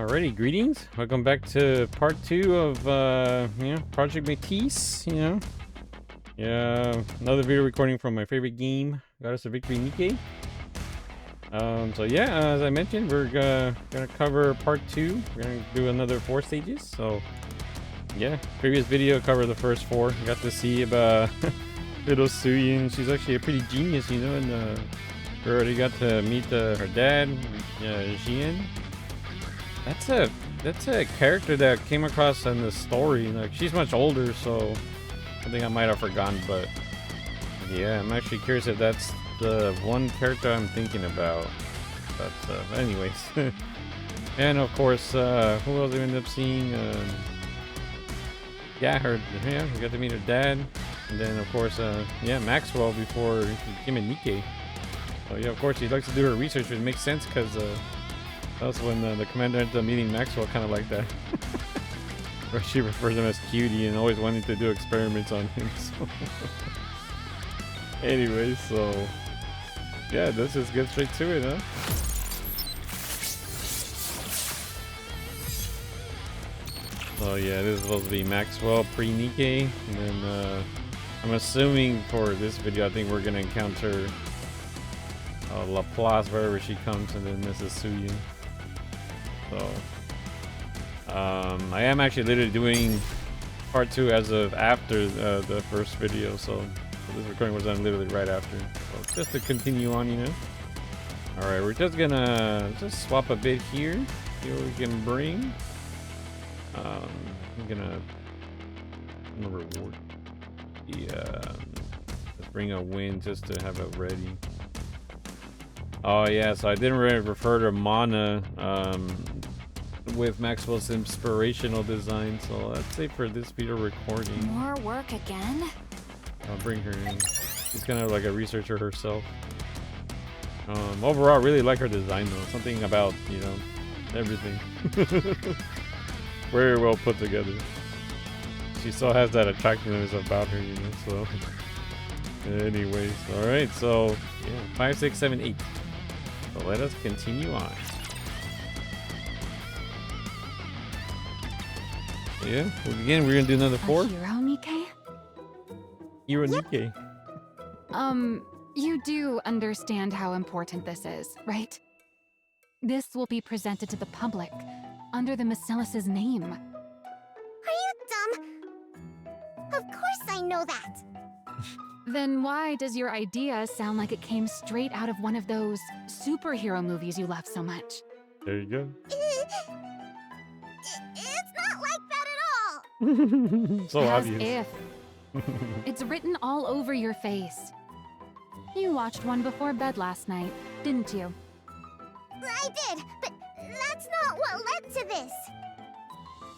Alrighty, greetings. Welcome back to part 2 of Project Matisse. Another video recording from my favorite game. Got us a victory, NIKKE. As I mentioned, we're gonna cover part 2. We're gonna do another 4 stages. So yeah, previous video covered the first 4. Got to see about little Suyin. She's actually a pretty genius, and we already got to meet her dad, Jian. That's a character that came across in the story. Like, she's much older, so I think I might have forgotten, but yeah, I'm actually curious if that's the one character I'm thinking about. But anyways, and of course, who else we ended up seeing? We got to meet her dad, and then of course, Maxwell before he became a NIKKE. So yeah, of course, she likes to do her research, which makes sense because that's when the commander ended up meeting Maxwell, kind of like that. Where she refers him as cutie and always wanting to do experiments on him. So anyway, so yeah, let's just get straight to it, huh? So yeah, this is supposed to be Maxwell pre-NIKKE, and then I'm assuming for this video, I think we're gonna encounter Laplace wherever she comes, and then this is Suyin. So I am actually literally doing part 2 as of after the first video, so this recording was done literally right after. So just to continue on, all right, we're just gonna swap a bit here, see what we can bring. I'm gonna reward let's bring a win just to have it ready. Oh yeah, so I didn't really refer to Mana with Maxwell's inspirational design, so let's say for this video recording. More work again? I'll bring her in. She's kind of like a researcher herself. Overall, I really like her design though. Something about, everything. Very well put together. She still has that attractiveness about her, so. Anyways, alright, so yeah, 5, 6, 7, 8. So let us continue on. Yeah, well, again, we're gonna do another 4. Hero, NIKKE? Hero, NIKKE. You do understand how important this is, right? This will be presented to the public under the Macilis's name. Are you dumb? Of course I know that. Then why does your idea sound like it came straight out of one of those superhero movies you love so much? There you go. It's not like that at all. So As obvious. if. It's written all over your face. You watched one before bed last night, didn't you? I did, but that's not what led to this.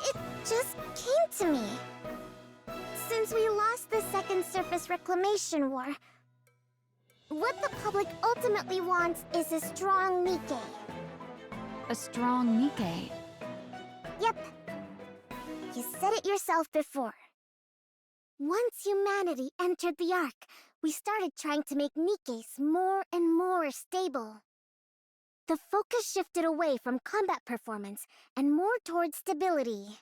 It just came to me. Since we lost the Second Surface Reclamation War, what the public ultimately wants is a strong NIKKE. A strong NIKKE. Yep. You said it yourself before. Once humanity entered the Ark, we started trying to make NIKKEs more and more stable. The focus shifted away from combat performance and more towards stability.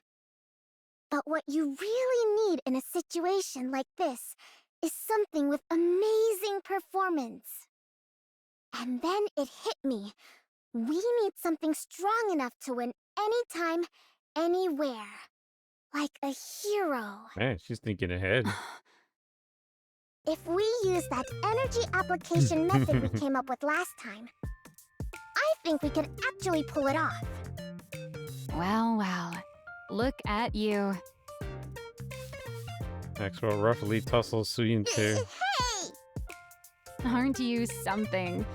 But what you really need in a situation like this is something with amazing performance. And then it hit me. We need something strong enough to win anytime, anywhere. Like a hero. Man, she's thinking ahead. If we use that energy application method we came up with last time, I think we could actually pull it off. Well, well. Look at you. Maxwell roughly tussles Suyin too. Hey! Aren't you something?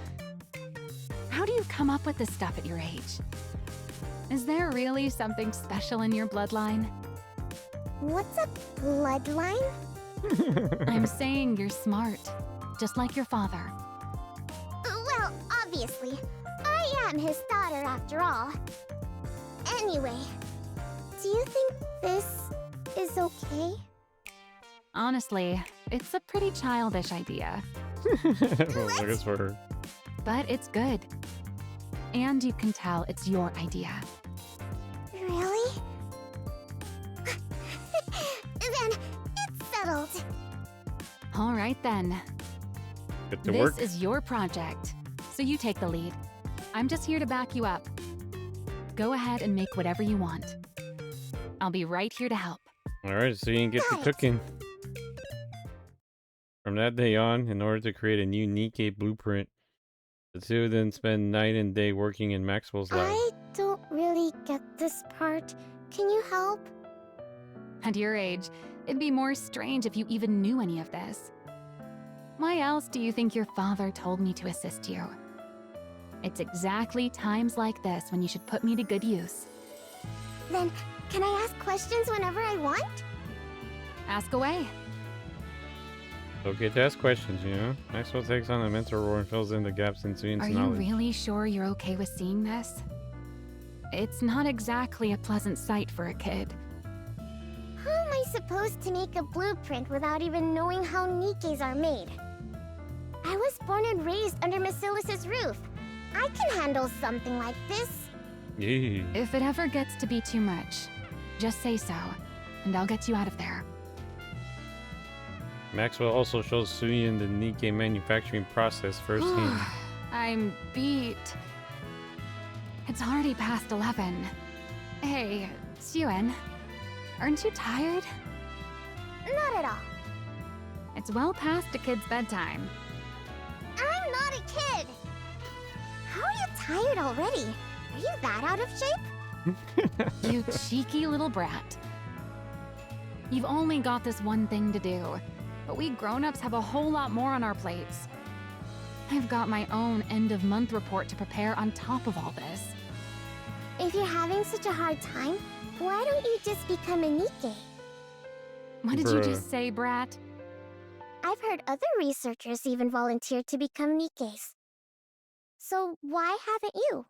How do you come up with this stuff at your age? Is there really something special in your bloodline? What's a bloodline? I'm saying you're smart, just like your father. Well, obviously, I am his daughter after all. Anyway, do you think this is okay? Honestly, it's a pretty childish idea, Well, I guess for her. but it's good. And you can tell it's your idea. Really? Then it's settled. All right then. Get to This work. is your project, so you take the lead. I'm just here to back you up. Go ahead and make whatever you want. I'll be right here to help. Alright, so you can get to Got it. cooking. From that day on, in order to create a new NIKKE blueprint, the two of them spend night and day working in Maxwell's lab. I don't really get this part. Can you help? At your age, it'd be more strange if you even knew any of this. Why else do you think your father told me to assist you? It's exactly times like this when you should put me to good use. Then, can I ask questions whenever I want? Ask away. Okay to ask questions, you know? Maxwell takes on a mentor role and fills in the gaps in Suyin's Are you knowledge. really sure you're okay with seeing this? It's not exactly a pleasant sight for a kid. How am I supposed to make a blueprint without even knowing how Nikkes are made? I was born and raised under Basilis's roof. I can handle something like this. Yee. If it ever gets to be too much, just say so, and I'll get you out of there. Maxwell also shows Suyin the NIKKE manufacturing process firsthand. I'm beat. It's already past 11. Hey, Suen, aren't you tired? Not at all. It's well past a kid's bedtime. I'm not a kid. How are you tired already? Are you that out of shape? You cheeky little brat. You've only got this one thing to do, but we grown-ups have a whole lot more on our plates. I've got my own end-of-month report to prepare on top of all this. If you're having such a hard time, why don't you just become a Nikke? What did you Bruh. just say, brat? I've heard other researchers even volunteer to become Nikkes. So why haven't you?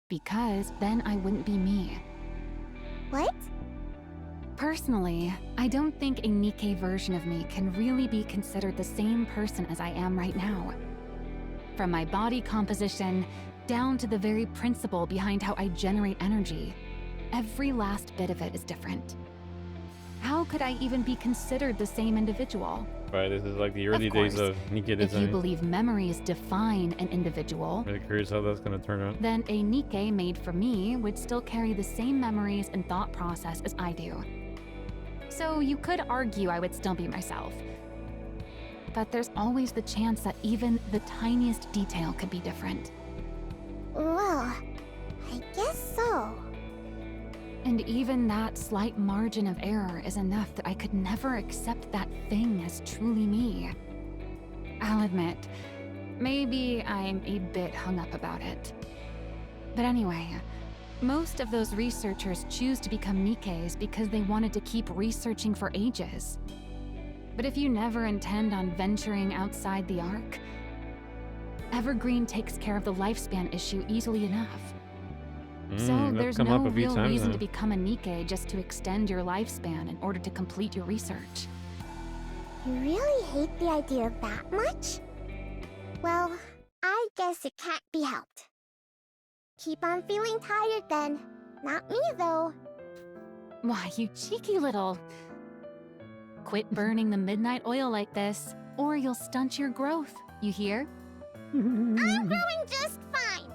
Because then I wouldn't be me. What? Personally, I don't think a NIKKE version of me can really be considered the same person as I am right now. From my body composition, down to the very principle behind how I generate energy, every last bit of it is different. How could I even be considered the same individual? Right, this is like the early days course. of NIKKE If you design. believe memories define an individual, Really curious how that's gonna turn out. then a NIKKE made for me would still carry the same memories and thought process as I do. So you could argue I would still be myself. But there's always the chance that even the tiniest detail could be different. Well, I guess so. And even that slight margin of error is enough that I could never accept that thing as truly me. I'll admit, maybe I'm a bit hung up about it. But anyway, most of those researchers choose to become Nikkes because they wanted to keep researching for ages. But if you never intend on venturing outside the Ark, Evergreen takes care of the lifespan issue easily enough. So That's there's come no up a few real times reason now. to become a NIKKE just to extend your lifespan in order to complete your research. You really hate the idea that much? Well, I guess it can't be helped. Keep on feeling tired then. Not me though. Why, you cheeky little... Quit burning the midnight oil like this, or you'll stunt your growth, you hear? I'm growing just fine.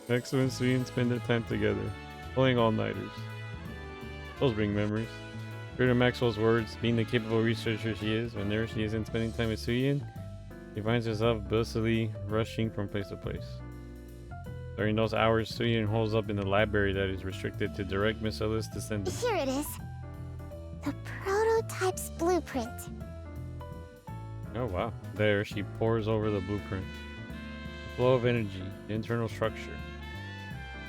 Maxwell and Suyin spend their time together, playing all-nighters. Those bring memories. True to Maxwell's words, being the capable researcher she is, whenever she isn't spending time with Suyin, she finds herself busily rushing from place to place. During those hours, Suyin holds up in the library that is restricted to direct Basilis descendants. Here it is. The prototype's blueprint. Oh wow. There, she pores over the blueprint. The flow of energy, the internal structure.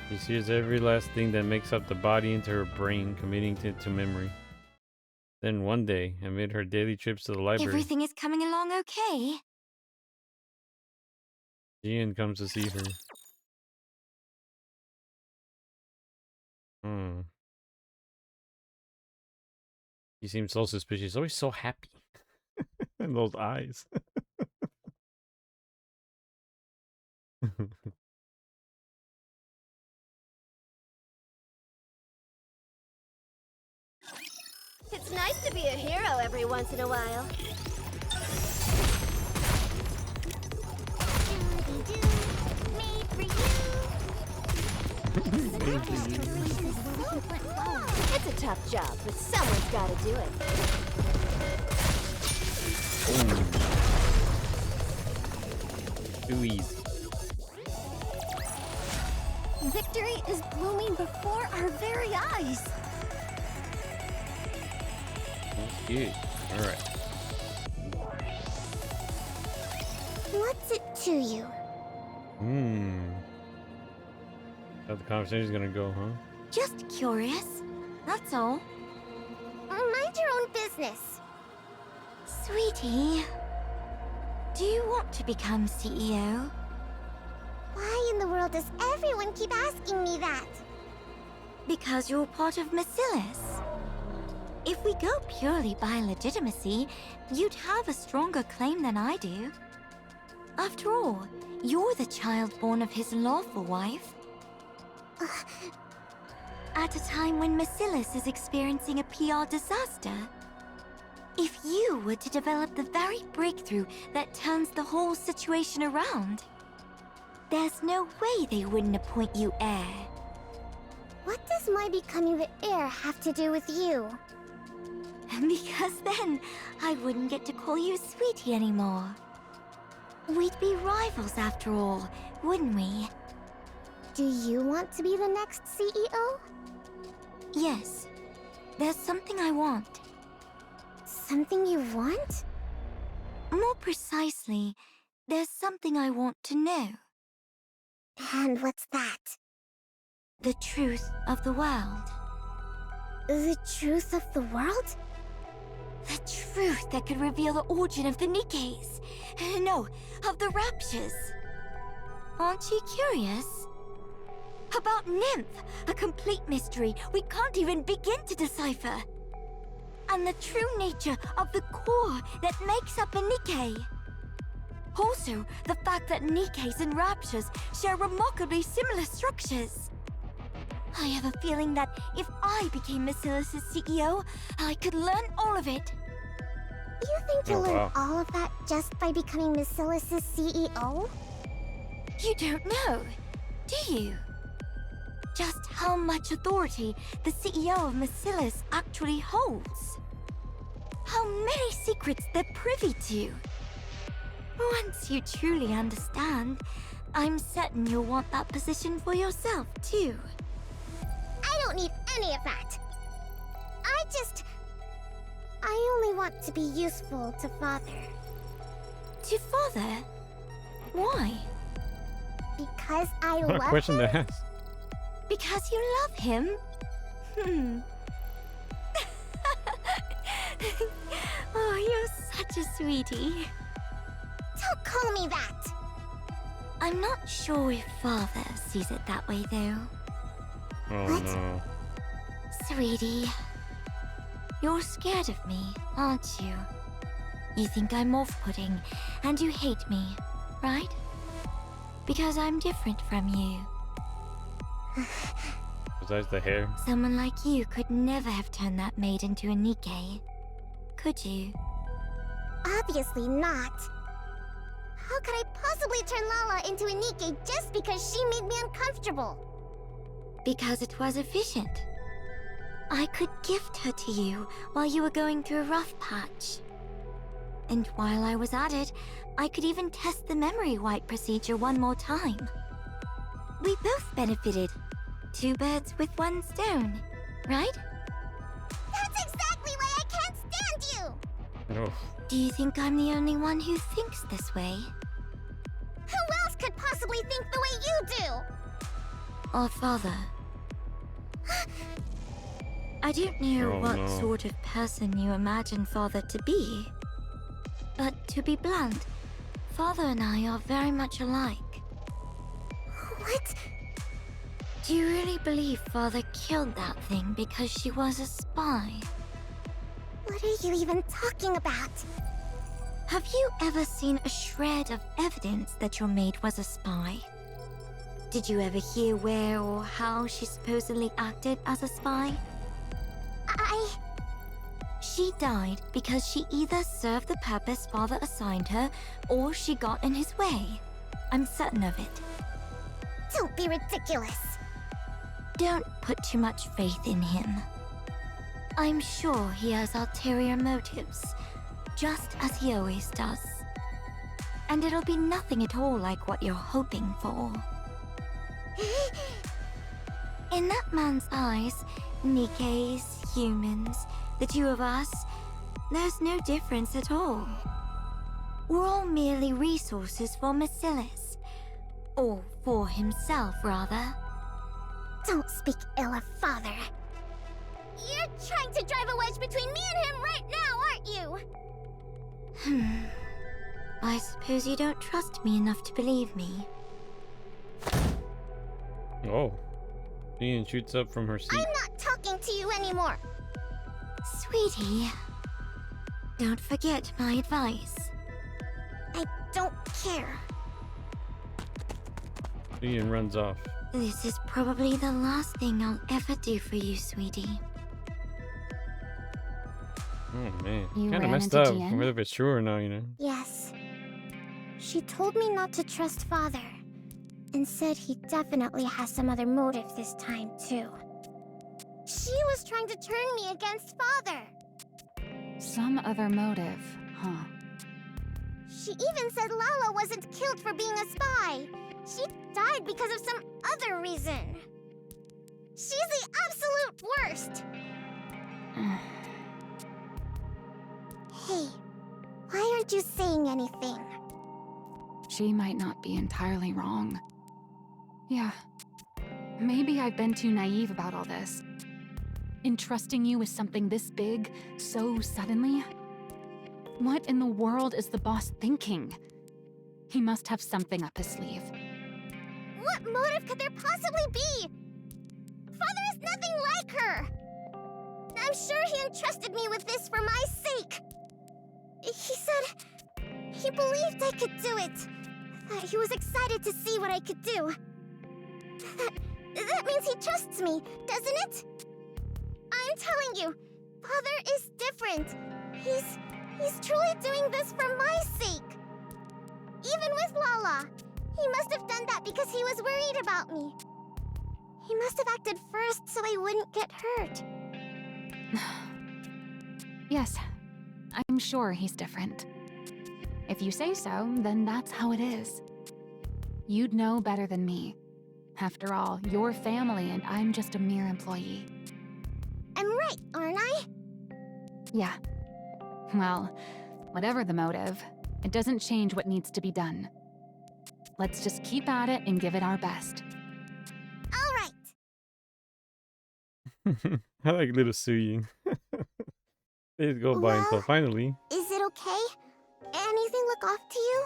She sears every last thing that makes up the body into her brain, committing it to memory. Then one day, amid her daily trips to the library, Everything is coming along okay. Jian comes to see her. He seems so suspicious. Always so happy. And those eyes. It's nice to be a hero every once in a while. Made for you. It's a tough job, but someone's got to do it. Too easy. Victory is blooming before our very eyes. That's good. Alright. What's it to you? How the conversation's gonna go, huh? Just curious. That's all. Mind your own business. Sweetie, do you want to become CEO? Why in the world does everyone keep asking me that? Because you're part of Macillus. If we go purely by legitimacy, you'd have a stronger claim than I do. After all, you're the child born of his lawful wife. At a time when Macillus is experiencing a PR disaster. If you were to develop the very breakthrough that turns the whole situation around, there's no way they wouldn't appoint you heir. What does my becoming the heir have to do with you? Because then, I wouldn't get to call you Sweetie anymore. We'd be rivals after all, wouldn't we? Do you want to be the next CEO? Yes. There's something I want. Something you want? More precisely, there's something I want to know. And what's that? The truth of the world. The truth of the world? The truth that could reveal the origin of the NIKKEs. No, of the Raptures. Aren't you curious? About Nymph, a complete mystery we can't even begin to decipher. And the true nature of the core that makes up a NIKKE. Also, the fact that NIKKEs and Raptures share remarkably similar structures. I have a feeling that if I became Macillus' CEO, I could learn all of it. You think you'll Oh, learn wow. all of that just by becoming Macillus' CEO? You don't know, do you? Just how much authority the CEO of Macillus actually holds. How many secrets they're privy to. Once you truly understand, I'm certain you'll want that position for yourself, too. I don't need any of that. I only want to be useful to Father. To Father? Why? Because I What a love question him? to ask. Because you love him? Oh, you're such a sweetie. Don't call me that! I'm not sure if Father sees it that way, though. Oh What? no. Sweetie, you're scared of me, aren't you? You think I'm off-putting, and you hate me, right? Because I'm different from you. Besides the hair. Someone like you could never have turned that maid into a NIKKE. Could you? Obviously not. How could I possibly turn Lala into a NIKKE just because she made me uncomfortable? Because it was efficient. I could gift her to you while you were going through a rough patch. And while I was at it, I could even test the memory wipe procedure one more time. We both benefited. 2 birds with 1 stone, right? That's exactly why I can't stand you! Oh. Do you think I'm the only one who thinks this way? Who else could possibly think the way you do? Or Father? I don't know Oh, what no. sort of person you imagine Father to be. But to be blunt, Father and I are very much alike. What? Do you really believe Father killed that thing because she was a spy? What are you even talking about? Have you ever seen a shred of evidence that your maid was a spy? Did you ever hear where or how she supposedly acted as a spy? She died because she either served the purpose Father assigned her, or she got in his way. I'm certain of it. Don't be ridiculous. Don't put too much faith in him. I'm sure he has ulterior motives, just as he always does. And it'll be nothing at all like what you're hoping for. In that man's eyes, Nikke's, humans, the two of us, there's no difference at all. We're all merely resources for Marcellus. Or for himself, rather. Don't speak ill of Father. You're trying to drive a wedge between me and him right now, aren't you? I suppose you don't trust me enough to believe me. Oh. Ian shoots up from her seat. I'm not talking to you anymore. Sweetie, don't forget my advice. I don't care. Ian runs off. This is probably the last thing I'll ever do for you, sweetie. Oh man, You kind of ran messed into up. Jian? Whether it's true or not, you know. Yes. She told me not to trust Father, and said he definitely has some other motive this time, too. She was trying to turn me against Father. Some other motive, huh? She even said Lala wasn't killed for being a spy. She died because of some other reason. She's the absolute worst. Hey, why aren't you saying anything? She might not be entirely wrong. Yeah. Maybe I've been too naive about all this. Entrusting you with something this big, so suddenly? What in the world is the boss thinking? He must have something up his sleeve. What motive could there possibly be? Father is nothing like her. I'm sure he entrusted me with this for my sake. He said he believed I could do it. That he was excited to see what I could do. That means he trusts me, doesn't it? I'm telling you, Father is different. He's truly doing this for my sake. Even with Lala, he must have done that because he was worried about me. He must have acted first so I wouldn't get hurt. Yes, I'm sure he's different. If you say so, then that's how it is. You'd know better than me. After all, you're family and I'm just a mere employee. I'm right, aren't I? Yeah. Well, whatever the motive, it doesn't change what needs to be done. Let's just keep at it and give it our best. All right. I like little Suyin. Days go by until Well, finally. Is it okay? Anything look off to you?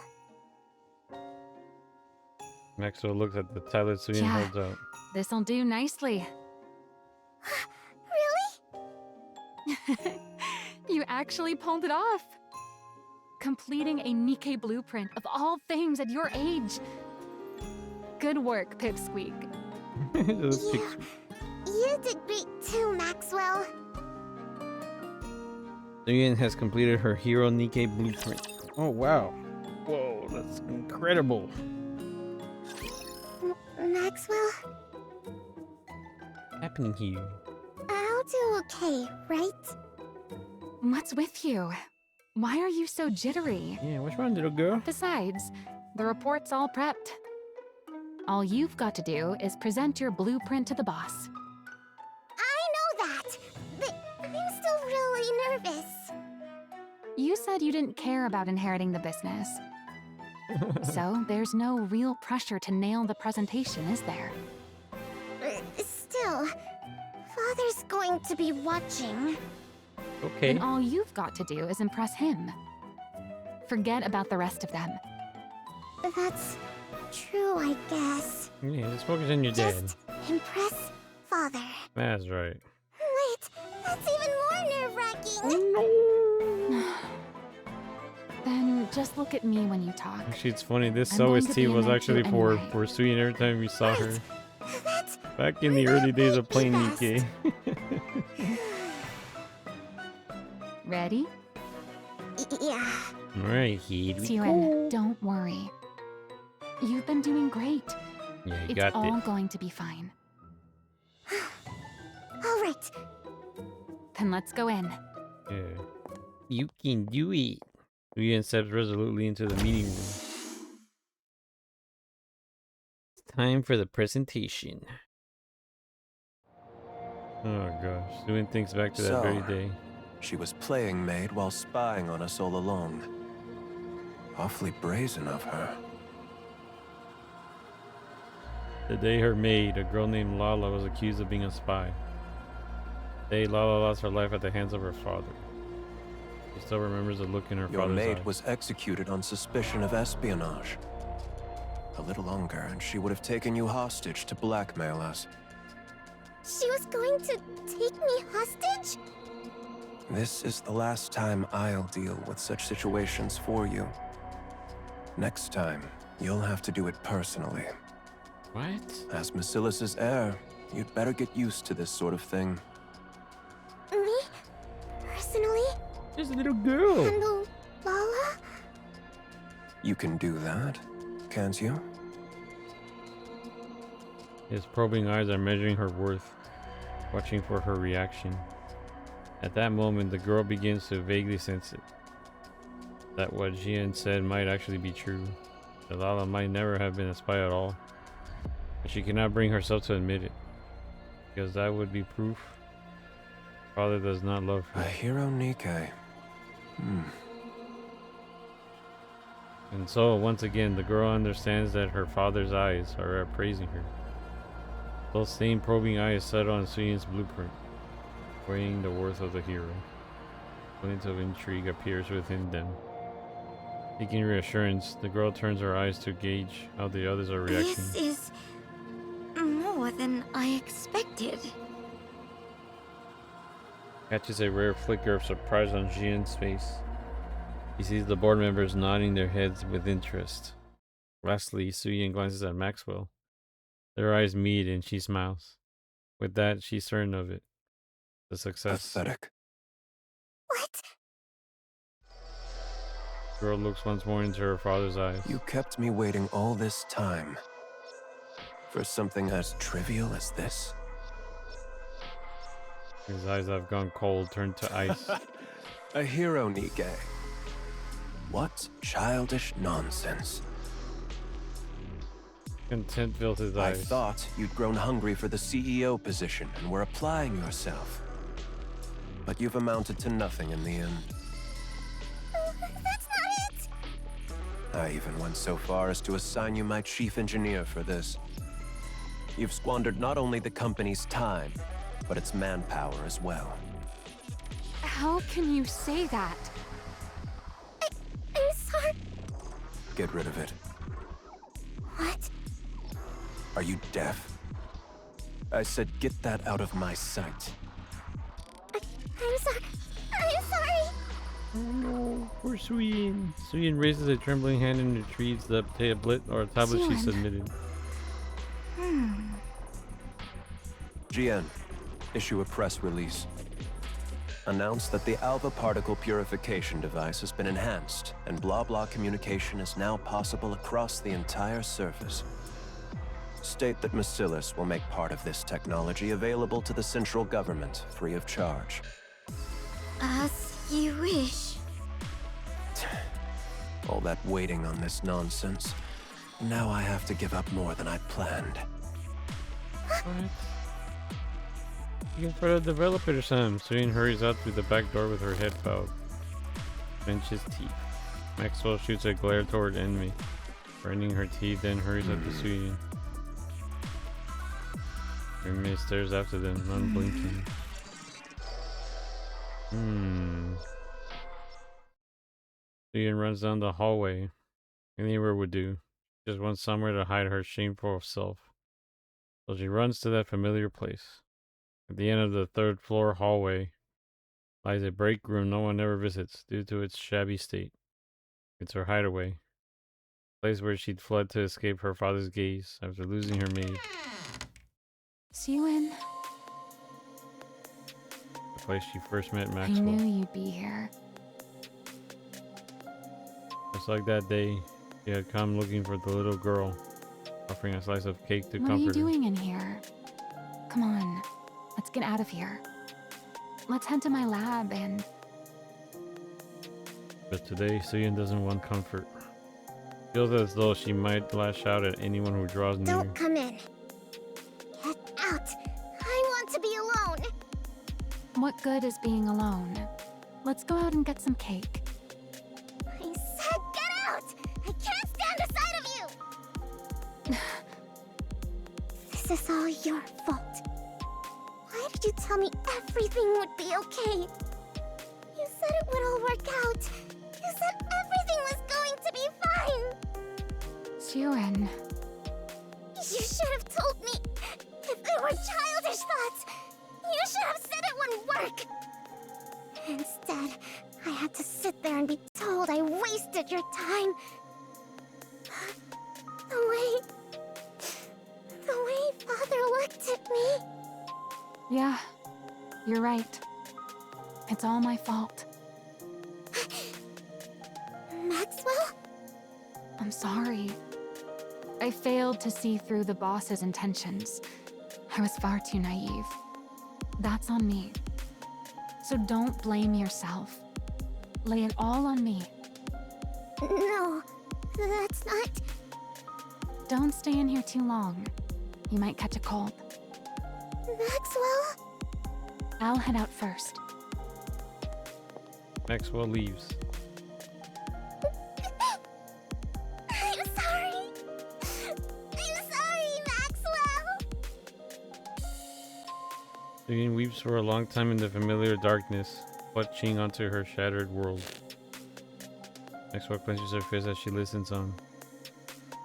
Maxwell looks at the tablet Suyin Yeah. holds out. This'll do nicely. Really? You actually pulled it off. Completing a Nikke blueprint of all things at your age. Good work, Pipsqueak. Just Yeah. You did great too, Maxwell. Suyin has completed her Hero Nikke blueprint. Oh wow. Whoa, that's incredible. Maxwell, What's happening here? I'll do okay, right? What's with you? Why are you so jittery? Yeah, what's wrong, little girl? Besides, the report's all prepped. All you've got to do is present your blueprint to the boss. I know that, but I'm still really nervous. You said you didn't care about inheriting the business. So there's no real pressure to nail the presentation, is there? Still, Father's going to be watching. Okay. And all you've got to do is impress him. Forget about the rest of them. That's true, I guess. Yeah, just focus on your dad. Just impress Father. That's right. Wait, that's even more nerve-wracking. Then just look at me when you talk. Actually, it's funny. This I'm going to OST be in was there actually too for anyway. Suyin every time we saw her. That's Back in the early days of playing best. Nikke. Ready? Yeah. Alright, here we Siren, go. don't worry. You've been doing great. Yeah, you It's got all it. going to be fine. All right. Then let's go in. Yeah. You can do it. Suyin steps resolutely into the meeting room. It's time for the presentation. Oh gosh. Suyin thinks back to that very day. She was playing maid while spying on us all along. Awfully brazen of her. The day her maid, a girl named Lala, was accused of being a spy. The day Lala lost her life at the hands of her father. She still remembers the look in her Your father's maid eye. was executed on suspicion of espionage. A little longer, and she would have taken you hostage to blackmail us. She was going to take me hostage? This is the last time I'll deal with such situations for you. Next time, you'll have to do it personally. What? As Macilis's heir, you'd better get used to this sort of thing. Me? Personally? Just a little girl. Handle Lala? You can do that, can't you? His probing eyes are measuring her worth, watching for her reaction. At that moment, the girl begins to vaguely sense it. That what Jian said might actually be true. That Lala might never have been a spy at all. But she cannot bring herself to admit it, because that would be proof her father does not love A her. hero NIKKE. And so, once again, the girl understands that her father's eyes are appraising her. Those same probing eyes set on Suyin's blueprint, weighing the worth of the hero. A glint of intrigue appears within them. Seeking reassurance, the girl turns her eyes to gauge how the others are reacting. This is more than I expected. Catches a rare flicker of surprise on Jian's face. He sees the board members nodding their heads with interest. Lastly, Suyin glances at Maxwell. Their eyes meet and she smiles. With that, she's certain of it. The success. Pathetic. What? The girl looks once more into her father's eyes. You kept me waiting all this time. For something as trivial as this? His eyes have gone cold, turned to ice. A hero, NIKKE. What childish nonsense. Content filled his I eyes. thought you'd grown hungry for the CEO position and were applying yourself. But you've amounted to nothing in the end. That's not it! I even went so far as to assign you my chief engineer for this. You've squandered not only the company's time, but its manpower as well. How can you say that? I'm sorry. Get rid of it. What? Are you deaf? I said get that out of my sight. I'm sorry. I'm sorry. Oh no, poor Suyin. Suyin raises a trembling hand and retrieves the tablet she Suyin. submitted. GN, issue a press release. Announce that the alpha particle purification device has been enhanced, and blah-blah communication is now possible across the entire surface. State that Macilis will make part of this technology available to the central government, free of charge. As you wish. All that waiting on this nonsense. Now I have to give up more than I'd planned. What? You can further develop it or something. Suyin hurries out through the back door with her head bowed. Clenches teeth. Maxwell shoots a glare toward Envy. Grinding her teeth, then hurries up to Suyin. Envy stares after them, unblinking. Suyin runs down the hallway. Anywhere would do. She just wants somewhere to hide her shameful self. So she runs to that familiar place. At the end of the third floor hallway lies a break room no one ever visits due to its shabby state. It's her hideaway. A place where she'd fled to escape her father's gaze after losing her maid. Siwen. the place she first met I Maxwell. knew you'd be here. Just like that day, she had come looking for the little girl, offering a slice of cake to What are you comfort her. doing in here? Come on, let's get out of here. Let's head to my lab and... But today, Suyin doesn't want comfort. Feels as though she might lash out at anyone who draws near. Don't come in. Get out. I want to be alone. What good is being alone? Let's go out and get some cake. I said get out. I can't stand the sight of you. This is all your fault. Why did you tell me everything would be okay? You said it would all work out. You said everything was going to be fine. Suyin, You should have told me. If they were childish thoughts, you should have said it wouldn't work. Instead, I had to sit there and be told I wasted your time. The way Father looked at me. yeah, you're right. It's all my fault. Maxwell? I'm sorry. I failed to see through the boss's intentions. I was far too naive. That's on me. So don't blame yourself. Lay it all on me. No, that's not. Don't stay in here too long. You might catch a cold. Maxwell? I'll head out first. Maxwell leaves. I'm sorry. I'm sorry, Maxwell. Suyin weeps for a long time in the familiar darkness, clutching onto her shattered world. Maxwell clenches her fist as she listens on.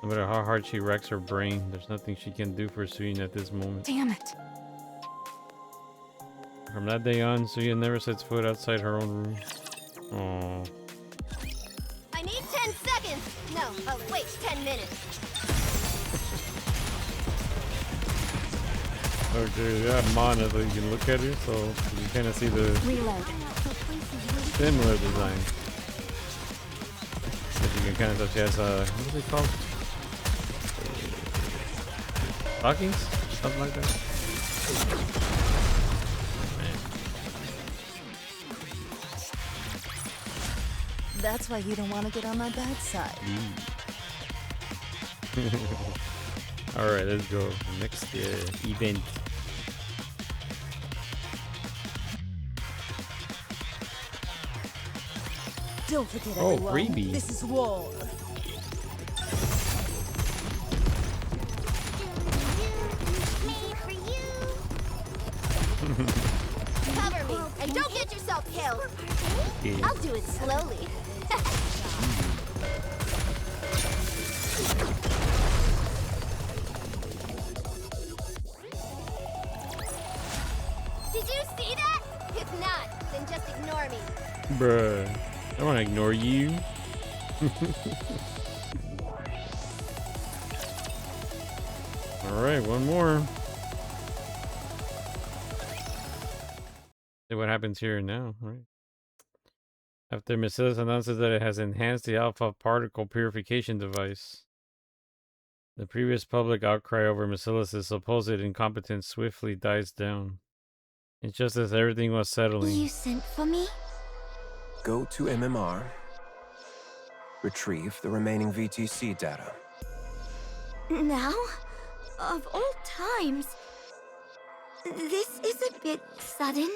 No matter how hard she racks her brain, there's nothing she can do for Suyin at this moment. Damn it. From that day on, Suyin never sets foot outside her own room. Aww. I need 10 seconds! No, oh wait, 10 minutes. Okay, you have Mana so you can look at her, so you kind of see the Reload. similar design. As you can kind of tell she has what is it called? Stockings? Something like that? That's why you don't want to get on my bad side. Alright, let's go. Next event. Don't forget Oh, everyone. freebie. This is war. Made for you. Cover me, and don't get yourself killed. Okay. I'll do it slowly. Did you see that? If not, then just ignore me. Bruh. I want to ignore you. Alright, one more. See what happens here now, right? After Mercedes announces that it has enhanced the alpha particle purification device, the previous public outcry over Mercedes' supposed incompetence swiftly dies down. It's just as everything was settling. You sent for me? Go to MMR. Retrieve the remaining VTC data. Now? Of all times. This is a bit sudden.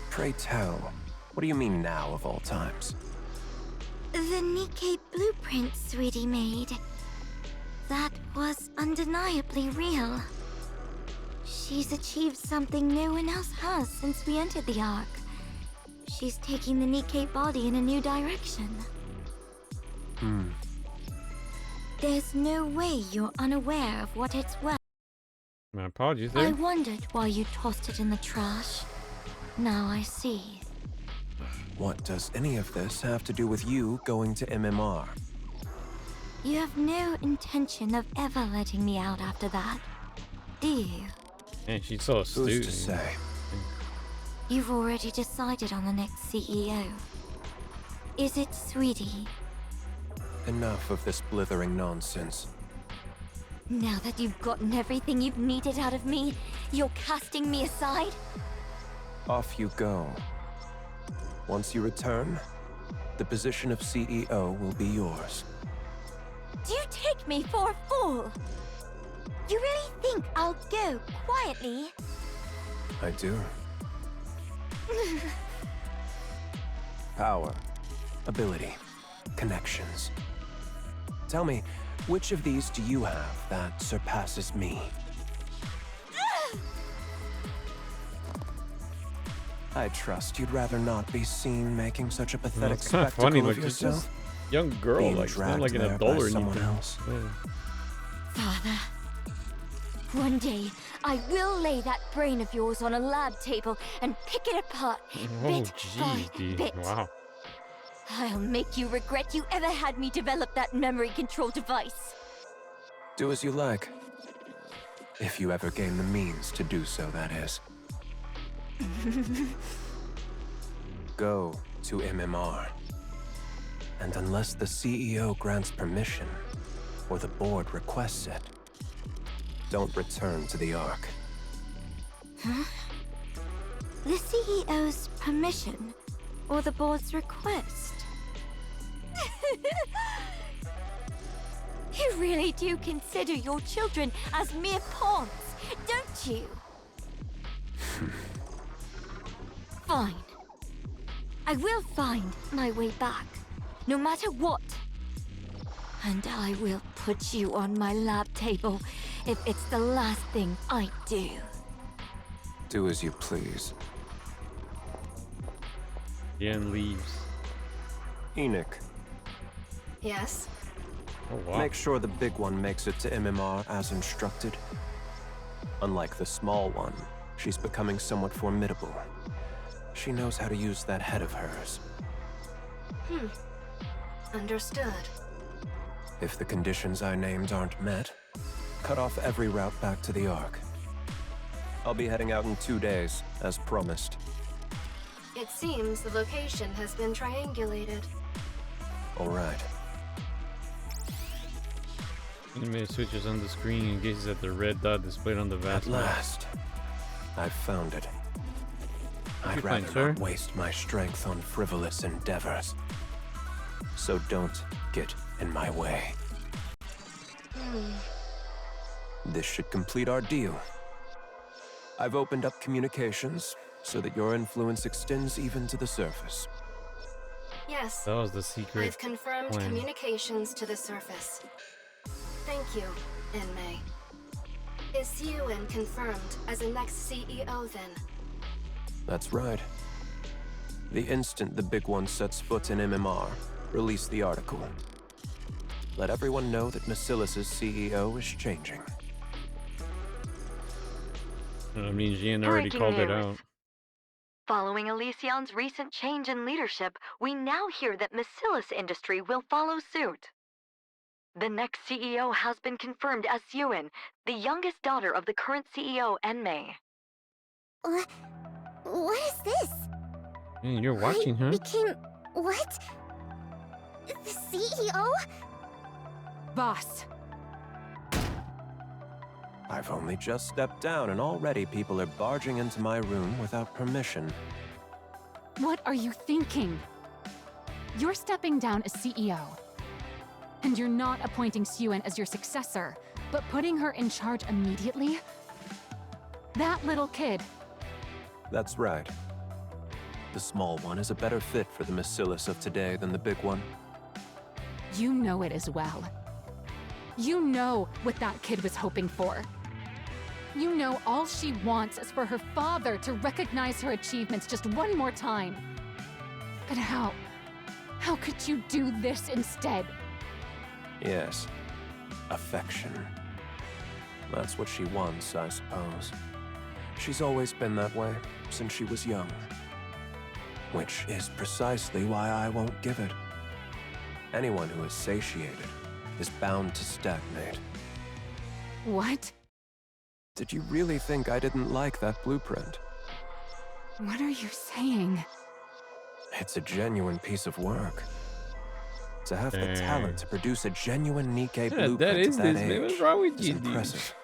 Pray tell, what do you mean now of all times? The NIKKE blueprint Sweetie made. That was undeniably real. She's achieved something no one else has since we entered the Ark. She's taking the NIKKE body in a new direction. There's no way you're unaware of what it's worth. My apologies I there. wondered why you tossed it in the trash. Now I see. What does any of this have to do with you going to MMR? You have no intention of ever letting me out after that, do you? Man, she's so astute. Who's to say? You've already decided on the next CEO. Is it, sweetie? Enough of this blithering nonsense. Now that you've gotten everything you've needed out of me, you're casting me aside? Off you go. Once you return, the position of CEO will be yours. Do you take me for a fool? You really think I'll go quietly? I do. Power, ability, connections. Tell me, which of these do you have that surpasses me? I trust you'd rather not be seen making such a No, pathetic it's not spectacle funny. of Like it's yourself. just young girl. Being Like it's not dragged like an there adult by or someone anything. else. Yeah. Father, one day I will lay that brain of yours on a lab table and pick it apart, Oh, bit by jeez, Dee. bit. Wow. I'll make you regret you ever had me develop that memory control device. Do as you like. If you ever gain the means to do so, that is. Go to MMR. And unless the CEO grants permission, or the board requests it, don't return to the Ark. The CEO's permission, or the board's request? You really do consider your children as mere pawns, don't you? Fine. I will find my way back, no matter what. And I will put you on my lab table if it's the last thing I do. Do as you please. Yen leaves. Enoch, Yes? Oh wow. make sure the big one makes it to MMR as instructed. Unlike the small one, she's becoming somewhat formidable. She knows how to use that head of hers. Understood. If the conditions I named aren't met, cut off every route back to the Ark. I'll be heading out in 2 days, as promised. It seems the location has been triangulated. All right. Anime switches on the screen and gazes at the red dot displayed on the At vast map. last, I've found it. What'd I'd you find, rather not sir? waste my strength on frivolous endeavors. So don't get in my way. This should complete our deal. I've opened up communications so that your influence extends even to the surface. Yes. That was the secret. I've confirmed plan. communications to the surface. Thank you, Inmei. Is Siuin confirmed as the next CEO then? That's right. The instant the big one sets foot in MMR, release the article. Let everyone know that Macilis's CEO is changing. I mean, Jian already Breaking called it news. out. Following Elysion's recent change in leadership, we now hear that Macilis Industry will follow suit. The next CEO has been confirmed as Siuin, the youngest daughter of the current CEO, Enmei. What is this? Man, you're watching, huh? Became what? The CEO? Boss, I've only just stepped down and already people are barging into my room without permission. what are you thinking? You're stepping down as CEO. And you're not appointing Siuin as your successor, but putting her in charge immediately? That little kid. That's right. The small one is a better fit for the Macilis of today than the big one. You know it as well. You know what that kid was hoping for. You know all she wants is for her father to recognize her achievements just one more time. But how? How could you do this instead? Yes. Affection. That's what she wants, I suppose. She's always been that way, since she was young. Which is precisely why I won't give it. Anyone who is satiated is bound to stagnate. What? Did you really think I didn't like that blueprint? What are you saying? It's a genuine piece of work. To have the Dang. talent to produce a genuine Nikke blueprint that is at that this, man. What's age wrong with is you, dude? impressive.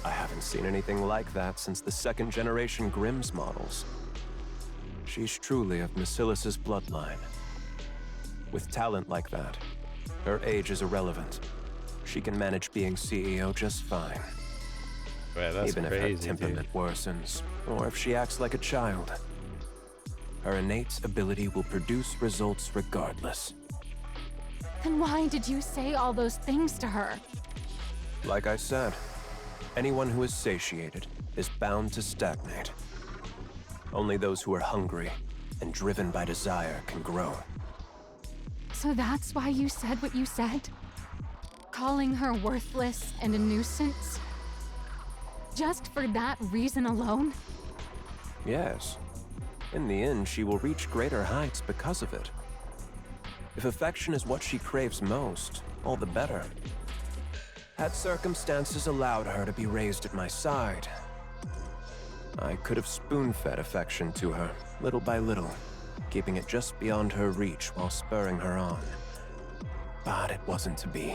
I haven't seen anything like that since the second generation Grimm's models. She's truly of Macilis's bloodline. With talent like that, her age is irrelevant. She can manage being CEO just fine. Man, that's Even if her crazy, temperament dude. worsens, or if she acts like a child. Her innate ability will produce results regardless. Then why did you say all those things to her? Like I said, anyone who is satiated is bound to stagnate. Only those who are hungry and driven by desire can grow. So that's why you said what you said? Calling her worthless and a nuisance? Just for that reason alone? Yes. In the end, she will reach greater heights because of it. If affection is what she craves most, all the better. Had circumstances allowed her to be raised at my side, I could have spoon-fed affection to her, little by little, keeping it just beyond her reach while spurring her on. But it wasn't to be.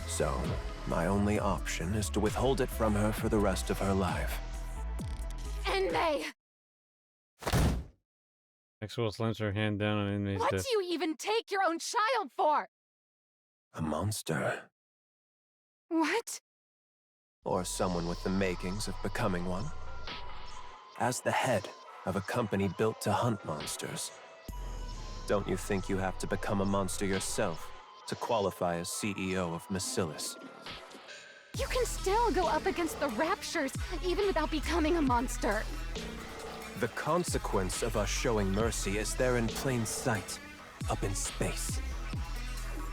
So, my only option is to withhold it from her for the rest of her life. Enmei! Maxwell slams her hand down on Inmei's What desk. do you even take your own child for? A monster. What? Or someone with the makings of becoming one. As the head of a company built to hunt monsters, don't you think you have to become a monster yourself to qualify as CEO of Macilis? You can still go up against the Raptures even without becoming a monster. The consequence of us showing mercy is there in plain sight, up in space.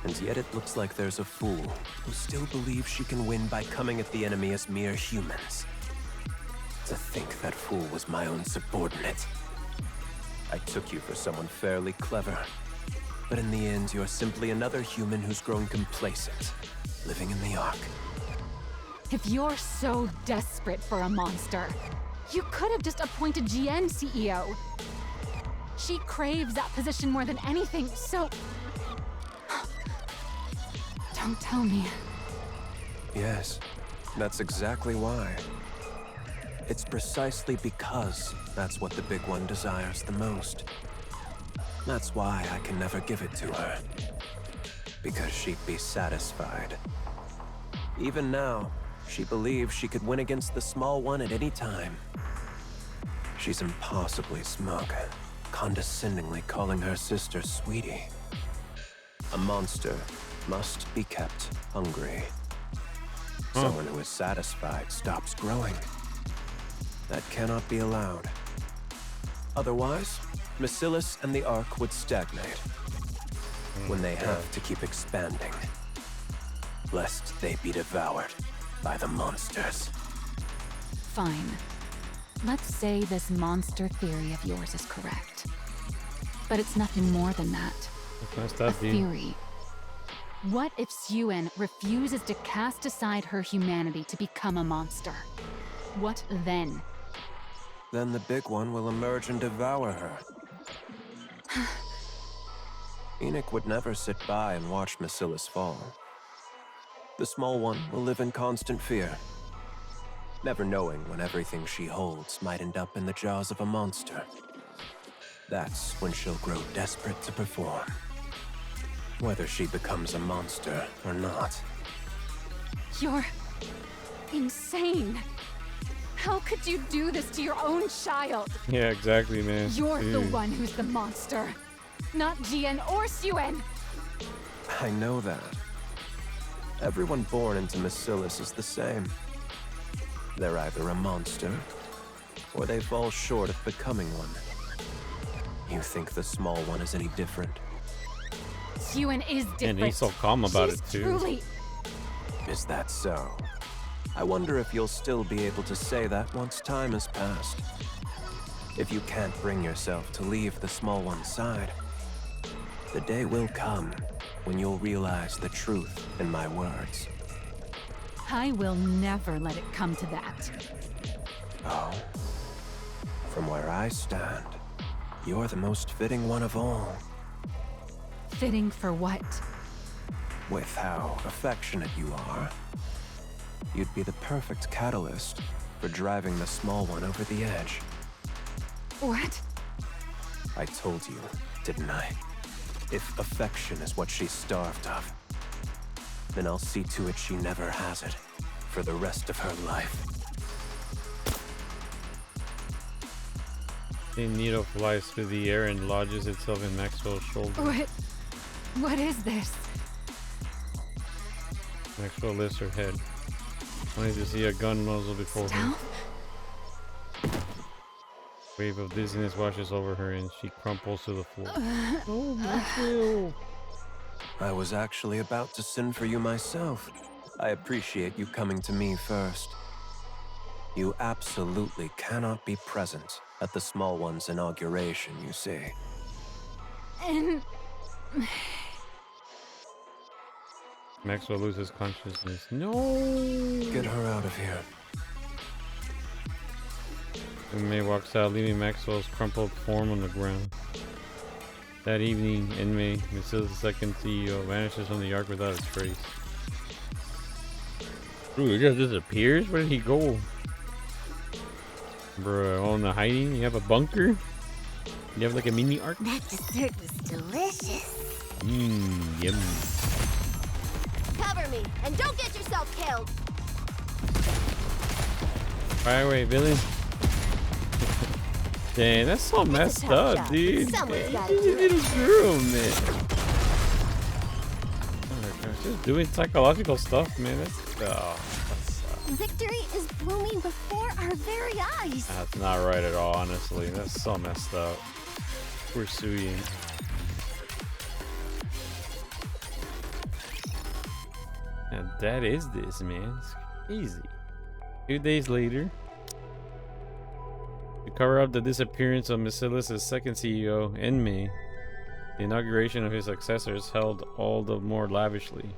And yet it looks like there's a fool who still believes she can win by coming at the enemy as mere humans. To think that fool was my own subordinate. I took you for someone fairly clever, but in the end you're simply another human who's grown complacent, living in the Ark. If you're so desperate for a monster, you could have just appointed GN CEO. She craves that position more than anything, so... Don't tell me. Yes, that's exactly why. It's precisely because that's what the big one desires the most. That's why I can never give it to her. Because she'd be satisfied. Even now, she believes she could win against the small one at any time. She's impossibly smug, condescendingly calling her sister sweetie. A monster must be kept hungry. Someone who is satisfied stops growing. That cannot be allowed. Otherwise, Macilis and the Ark would stagnate. When they have to keep expanding, lest they be devoured by the monsters. Fine. Let's say this monster theory of yours is correct. But it's nothing more than that. That's messed A up, dude. theory. What if Suen refuses to cast aside her humanity to become a monster? What then? Then the big one will emerge and devour her. Enoch would never sit by and watch Macilis fall. The small one will live in constant fear, never knowing when everything she holds might end up in the jaws of a monster. That's when she'll grow desperate to perform, whether she becomes a monster or not. You're insane. How could you do this to your own child? Yeah, exactly, man. You're the Dude. one who's the monster, not Jian or Suen. I know that. Everyone born into Macilis is the same. They're either a monster, or they fall short of becoming one. You think the small one is any different? Suen is different. And he's so calm about She's it, too. Truly, Is that so? I wonder if you'll still be able to say that once time has passed. If you can't bring yourself to leave the small one's side, the day will come when you'll realize the truth in my words. I will never let it come to that. Oh? From where I stand, you're the most fitting one of all. Fitting for what? With how affectionate you are, you'd be the perfect catalyst for driving the small one over the edge. What? I told you, didn't I? If affection is what she's starved of, then I'll see to it she never has it for the rest of her life. The needle flies through the air and lodges itself in Maxwell's shoulder. What is this? Maxwell lifts her head, only to see a gun muzzle before her. Stealth? Wave of dizziness washes over her and she crumples to the floor. Oh, Maxwell! I was actually about to send for you myself. I appreciate you coming to me first. You absolutely cannot be present at the small one's inauguration, you see. And Maxwell loses consciousness. No! Get her out of here. And May walks out, leaving Maxwell's crumpled form on the ground. That evening, in May, Masilda's second CEO vanishes from the Ark without a trace. Ooh, he just disappears? Where did he go? Bro, all in the hiding? You have a bunker? You have like a mini Ark? That dessert was delicious. Mmm, yum. Cover me, and don't get yourself killed. Fire away, villain. Dang, that's so messed up, job. dude. Someone's Hey, gotta she's do a little girl, man. Oh my gosh, just doing psychological stuff, man. That's Victory is blooming before our very eyes. That's not right at all, honestly. That's so messed up. Poor Suyin. Now that is this, man. It's crazy. 2 days later, to cover up the disappearance of Masilda's second CEO, Enmei, the inauguration of his successors held all the more lavishly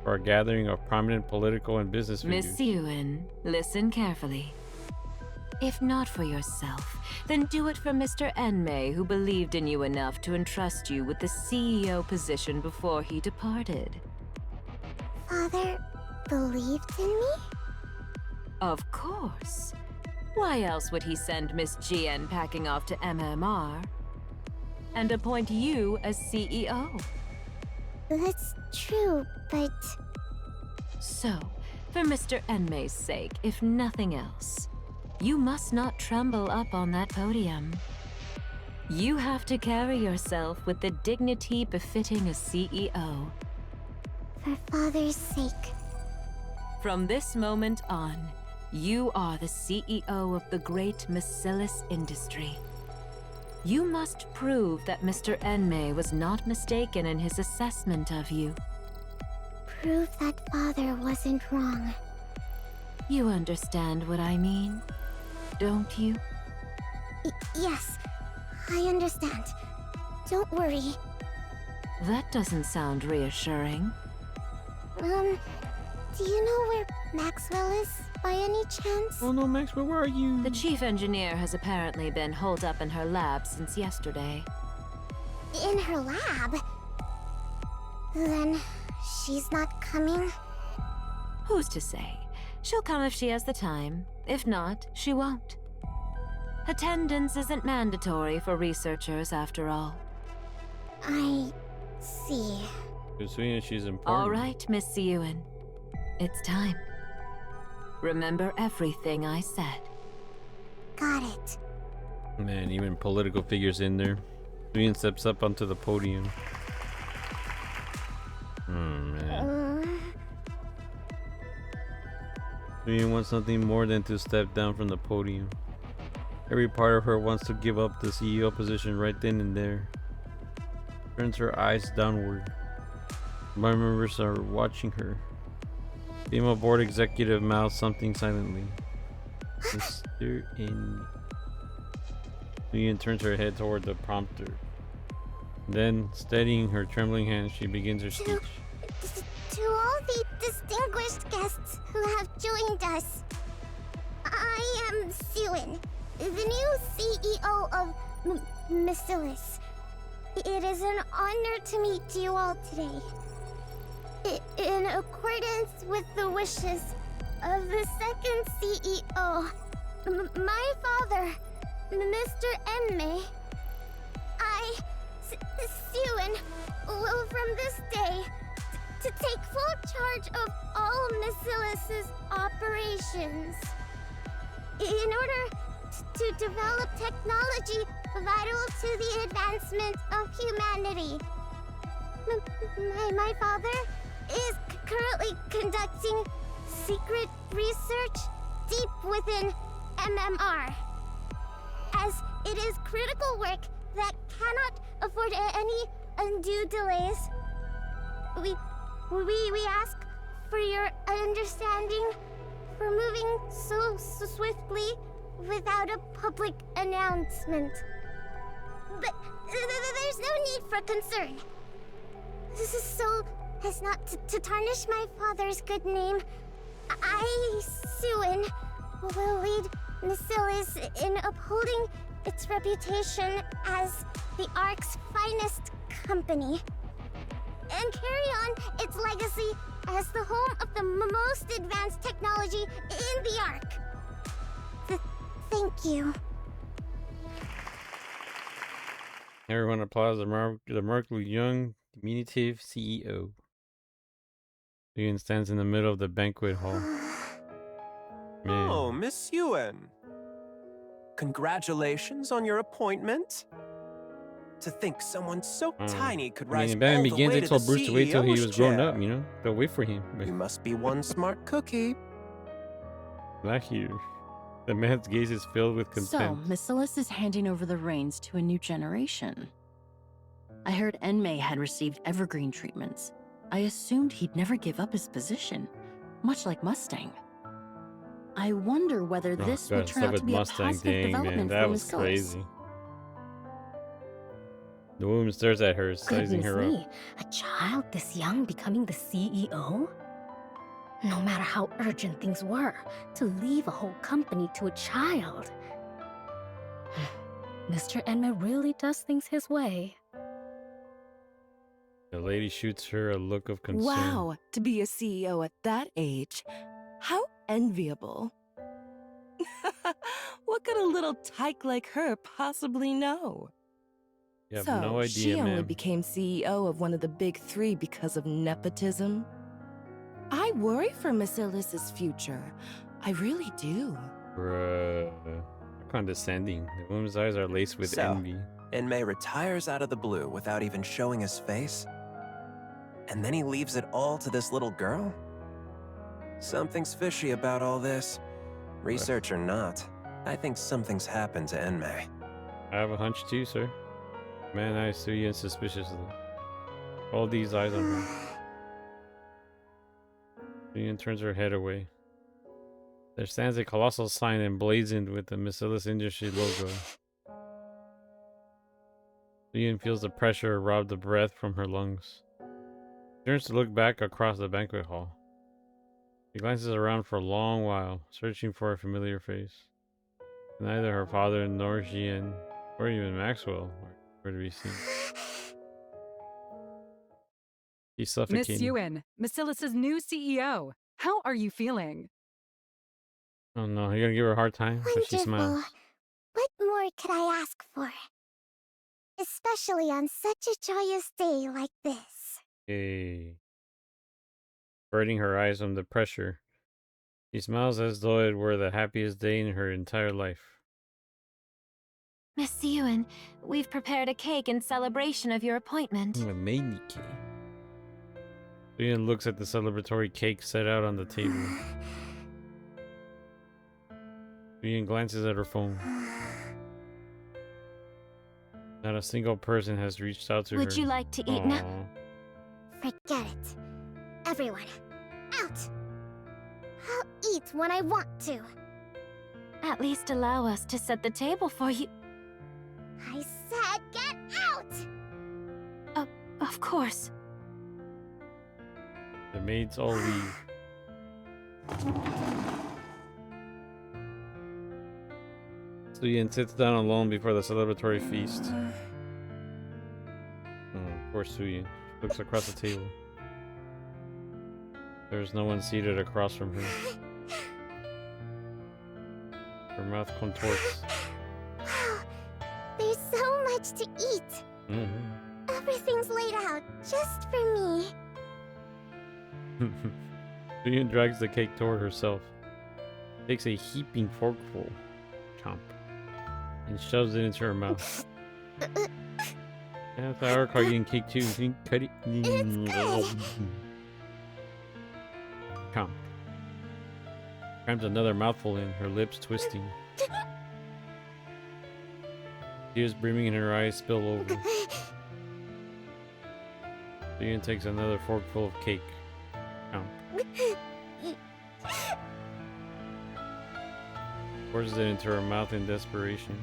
for a gathering of prominent political and business figures. Miss Ewan, listen carefully. If not for yourself, then do it for Mr. Enmei, who believed in you enough to entrust you with the CEO position before he departed. Father believed in me? Of course. Why else would he send Miss Jian packing off to MMR and appoint you as CEO? That's true, but So, for Mr. Enmei's sake, if nothing else, you must not tremble up on that podium. You have to carry yourself with the dignity befitting a CEO. for Father's sake. From this moment on, you are the CEO of the great Masilus industry. You must prove that Mr. Enmei was not mistaken in his assessment of you. Prove that Father wasn't wrong. You understand what I mean, don't you? Yes, I understand. Don't worry. That doesn't sound reassuring. Do you know where Maxwell is, by any chance? Oh no, Maxwell, where are you? The chief engineer has apparently been holed up in her lab since yesterday. In her lab? Then she's not coming? Who's to say? She'll come if she has the time. If not, she won't. Attendance isn't mandatory for researchers, after all. I see. Suyin, she's important. All right, Miss Ewan. It's time. Remember everything I said. Got it. Man, even political figures in there. Suyin steps up onto the podium. Oh man. Suyin wants nothing more than to step down from the podium. Every part of her wants to give up the CEO position right then and there. Turns her eyes downward. Board members are watching her. Female board executive mouths something silently. Mr. In. Suyin turns her head toward the prompter. Then, steadying her trembling hands, she begins her speech. To all the distinguished guests who have joined us, I am Suin, the new Masilis. It is an honor to meet you all today. In accordance with the wishes of the second CEO, my father, Mr. Enmei, I, Suen, will from this day to take full charge of all Masilis' operations. In order to develop technology vital to the advancement of humanity. My father is currently conducting secret research deep within MMR, as it is critical work that cannot afford any undue delays. We ask for your understanding for moving so swiftly without a public announcement. But there's no need for concern. This is so as not to tarnish my father's good name. I, Suen, will lead Masilis in upholding its reputation as the Ark's finest company, and carry on its legacy as the home of the most advanced technology in the Ark. Thank you. Everyone applauds the remarkably young, diminutive CEO. Ian stands in the middle of the banquet hall. Man. Oh, Miss Yuen. Congratulations on your appointment. To think someone so tiny could rise in Batman all the Begins, way they to the told Bruce to wait till he CEO's was grown chair. up, you know? They'll wait for him. But You must be one smart cookie. not here. The man's gaze is filled with So, contempt. Masilis is handing over the reins to a new generation. I heard Enmei had received evergreen treatments. I assumed he'd never give up his position, much like Mustang. I wonder whether this will God, turn stuff out with to be a Mustang, positive dang, man, development that for was Masilis. crazy. The woman stares at her, sizing her up. A child this young becoming the CEO? No matter how urgent things were, to leave a whole company to a child. Mr. Enmei really does things his way. The lady shoots her a look of concern. Wow, to be a CEO at that age. How enviable. What could a little tyke like her possibly know? You have So, no idea, she only ma'am. became CEO of one of the big three because of nepotism? I worry for Masilis' future. I really do. Bruh. Condescending. The woman's eyes are laced with So, envy. Enmei retires out of the blue without even showing his face? And then he leaves it all to this little girl? Something's fishy about all this. Research or not, I think something's happened to Enmei. I have a hunch too, sir. Man eyes Suyin suspiciously. All these eyes on her. Suyin turns her head away. There stands a colossal sign emblazoned with the Masilis Industry logo. Suyin feels the pressure rob the breath from her lungs. She turns to look back across the banquet hall. She glances around for a long while, searching for a familiar face. Neither her father nor Jian, or even Maxwell, were to be seen. She's suffocating. Miss Yuen, Masilis' new CEO. How are you feeling? Oh no, you're gonna give her a hard time, but she Wonderful. smiles. What more could I ask for? Especially on such a joyous day like this. Hey. Averting her eyes from the pressure, she smiles as though it were the happiest day in her entire life. Miss Yuen, we've prepared a cake in celebration of your appointment. I made NIKKE. Suyin looks at the celebratory cake set out on the table. Suyin glances at her phone. Not a single person has reached out to her. Would you like to eat now? Aw. Forget it. Everyone, out! I'll eat when I want to. At least allow us to set the table for you. I said get out! Of course. The maids all leave. Suyin sits down alone before the celebratory feast. Oh, poor Suyin. She looks across the table. There's no one seated across from her. Her mouth contorts. There's so much to eat. Everything's laid out just for me. Suyin drags the cake toward herself. Takes a heaping forkful. Chomp. And shoves it into her mouth. Yeah, if I were eating cake too, you can cut it. Chomp. Crams another mouthful in, her lips twisting. Tears brimming in her eyes spill over. Suyin takes another forkful of cake. Chomp. Forces it into her mouth in desperation.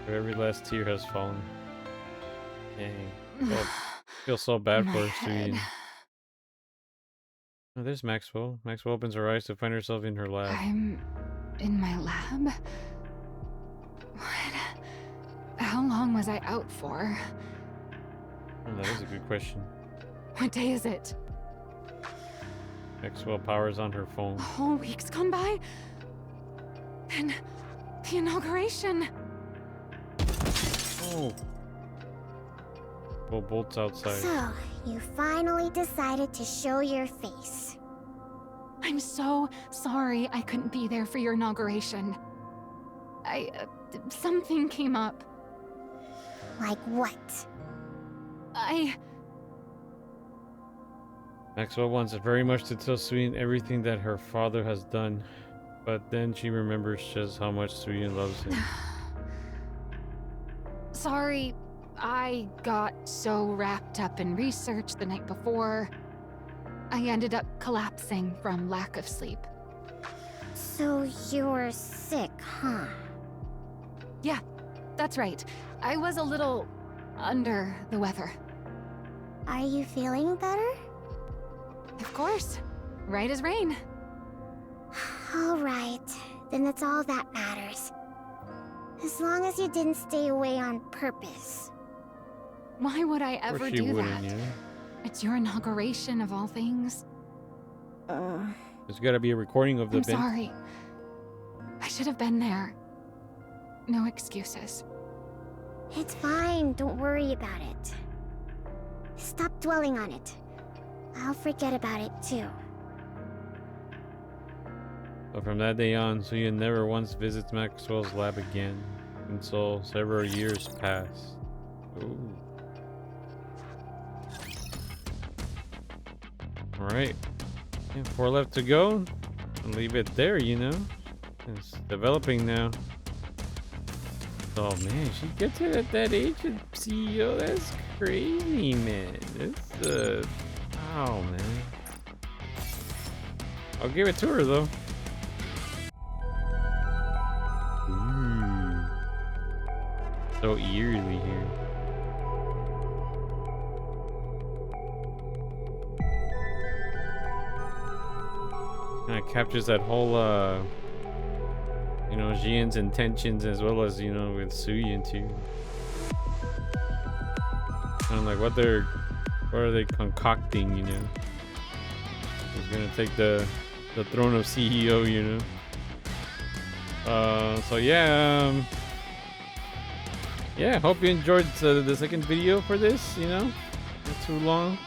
Her every last tear has fallen. Dang. Well, feel so bad for her, Suyin. Oh, there's Maxwell. Maxwell opens her eyes to find herself in her lab. I'm in my lab? What? How long was I out for? Oh, that is a good question. What day is it? Maxwell powers on her phone. A whole week's gone by? Then the inauguration. Oh. Well, bolts outside. So, you finally decided to show your face. I'm so sorry I couldn't be there for your inauguration. Something came up. Like what? Maxwell wants very much to tell Suyin everything that her father has done, but then she remembers just how much Suyin loves him. Sorry, I got so wrapped up in research the night before. I ended up collapsing from lack of sleep. So you're sick, huh? Yeah, that's right. I was a little under the weather. Are you feeling better? Of course. Right as rain. Alright, then that's all that matters. As long as you didn't stay away on purpose. Why would I ever do that? Yeah. It's your inauguration of all things. There's gotta be a recording of the I'm event. sorry. I should have been there. No excuses. It's fine, don't worry about it. Stop dwelling on it. I'll forget about it too. But from that day on, Suyin never once visits Maxwell's lab again, until several years pass. Ooh. Alright. Yeah, 4 left to go. I'll leave it there, you know. It's developing now. Oh man, she gets it at that age of CEO. That's crazy, man. It's oh man. I'll give it to her though. So eerily here. Kind of captures that whole you know, Jian's intentions as well as, you know, with Suyin too. Kind of like what are they concocting, you know? He's gonna take the throne of CEO, you know. So yeah, yeah, hope you enjoyed the second video for this, you know. Not too long.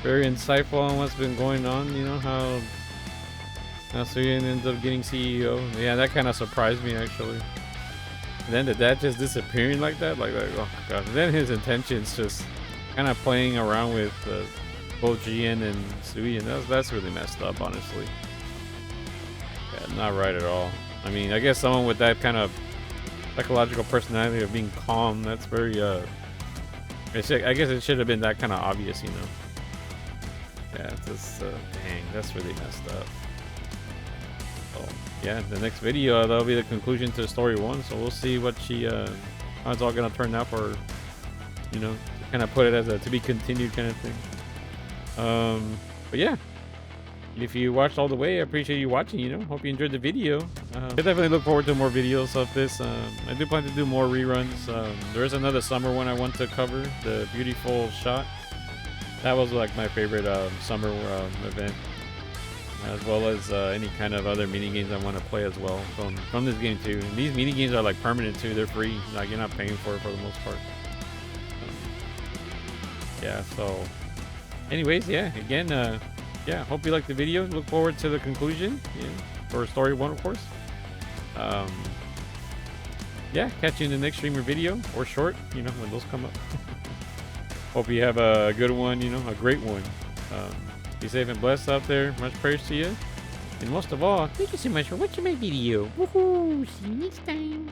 Very insightful on what's been going on, you know, how Suyin ends up getting CEO. Yeah, that kind of surprised me actually. And then the dad just disappearing like that, like oh god. And then his intentions just kind of playing around with both Jian and Suyin. That's really messed up, honestly. Yeah, not right at all. I mean, I guess someone with that kind of psychological personality of being calm, that's very I guess it should have been that kind of obvious, you know. Yeah, it's just dang, that's really messed up. So yeah, the next video that'll be the conclusion to story 1. So we'll see what she how it's all gonna turn out for, you know, kind of put it as a to be continued kind of thing. But yeah, If you watched all the way, I appreciate you watching, you know. Hope you enjoyed the video. I definitely look forward to more videos of this. I do plan to do more reruns. There is another summer one I want to cover, the Beautiful Shot. That was like my favorite summer event, as well as any kind of other mini games I want to play as well from this game too. And these mini games are like permanent too. They're free. Like you're not paying for it for the most part. Yeah. So, anyways, yeah. Again, yeah. Hope you liked the video. Look forward to the conclusion. Yeah, for story 1, of course. Yeah. Catch you in the next streamer video or short. You know when those come up. Hope you have a good one. You know, a great one. Be safe and blessed out there. Much prayers to you. And most of all, thank you so much for watching my video. Woohoo! See you next time.